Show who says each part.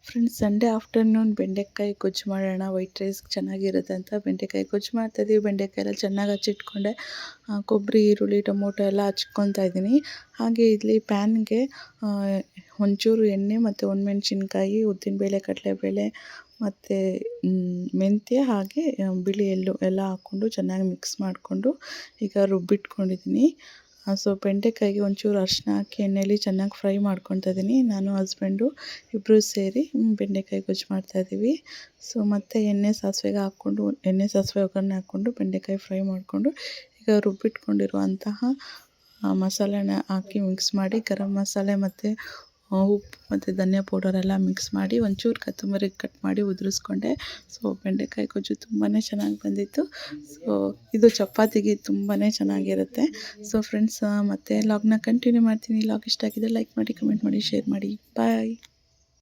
Speaker 1: Friends, Sunday afternoon ಬೆಂಡೆಕಾಯಿ ಗೊಜ್ಜು ಮಾಡೋಣ, ವೈಟ್ ರೈಸ್ ಚೆನ್ನಾಗಿರುತ್ತೆ ಅಂತ ಬೆಂಡೆಕಾಯಿ ಗೊಜ್ಜು ಮಾಡ್ತಾಯಿದ್ದೀವಿ. ಬೆಂಡೆಕಾಯಿ ಎಲ್ಲ ಚೆನ್ನಾಗಿ ಹಚ್ಚಿಟ್ಕೊಂಡೆ. ಕೊಬ್ಬರಿ, ಈರುಳ್ಳಿ, ಟೊಮೊಟೊ ಎಲ್ಲ ಹಚ್ಕೊತಾ ಇದ್ದೀನಿ. ಹಾಗೆ ಇಲ್ಲಿ ಪ್ಯಾನ್ಗೆ ಒಂಚೂರು ಎಣ್ಣೆ ಮತ್ತು ಒಣಮೆಣ್ಸಿನ್ಕಾಯಿ, ಉದ್ದಿನಬೇಳೆ, ಕಡಲೆಬೇಳೆ ಮತ್ತು ಮೆಂತ್ಯ, ಹಾಗೆ ಬಿಳಿ ಎಳ್ಳು ಎಲ್ಲ ಹಾಕ್ಕೊಂಡು ಚೆನ್ನಾಗಿ ಮಿಕ್ಸ್ ಮಾಡಿಕೊಂಡು ಈಗ ರುಬ್ಬಿಟ್ಕೊಂಡಿದ್ದೀನಿ. ಸೊ ಬೆಂಡೆಕಾಯಿಗೆ ಒಂಚೂರು ಅರಿಶಿನ ಹಾಕಿ ಎಣ್ಣೆಯಲ್ಲಿ ಚೆನ್ನಾಗಿ ಫ್ರೈ ಮಾಡ್ಕೊತಾ ಇದ್ದೀನಿ. ನಾನು ಹಸ್ಬೆಂಡು ಇಬ್ಬರು ಸೇರಿ ಬೆಂಡೆಕಾಯಿ ಗೊಜ್ಜು ಮಾಡ್ತಾಯಿದ್ದೀವಿ. ಸೊ ಮತ್ತು ಎಣ್ಣೆ ಸಾಸಿವೆ ಒಗ್ಗರಣೆ ಹಾಕ್ಕೊಂಡು ಬೆಂಡೆಕಾಯಿ ಫ್ರೈ ಮಾಡಿಕೊಂಡು ಈಗ ರುಬ್ಬಿಟ್ಕೊಂಡಿರುವಂತಹ ಮಸಾಲೆನ ಹಾಕಿ ಮಿಕ್ಸ್ ಮಾಡಿ, ಗರಂ ಮಸಾಲೆ ಮತ್ತು ಉಪ್ಪು ಮತ್ತು ಧನಿಯಾ ಪೌಡರ್ ಎಲ್ಲ ಮಿಕ್ಸ್ ಮಾಡಿ ಒಂಚೂರು ಕೊತ್ತಂಬರಿ ಕಟ್ ಮಾಡಿ ಉದುರಿಸ್ಕೊಂಡೆ. ಸೊ ಬೆಂಡೆಕಾಯಿ ಗೊಜ್ಜು ತುಂಬಾ ಚೆನ್ನಾಗಿ ಬಂದಿತ್ತು. ಸೊ ಇದು ಚಪಾತಿಗೆ ತುಂಬಾ ಚೆನ್ನಾಗಿರುತ್ತೆ. ಸೊ ಫ್ರೆಂಡ್ಸ್, ಮತ್ತೆ ಲಾಗ್ನ ಕಂಟಿನ್ಯೂ ಮಾಡ್ತೀನಿ. ಲಾಗ್ ಇಷ್ಟ ಆಗಿದೆ ಲೈಕ್ ಮಾಡಿ, ಕಮೆಂಟ್ ಮಾಡಿ, ಶೇರ್ ಮಾಡಿ. ಬಾಯ್.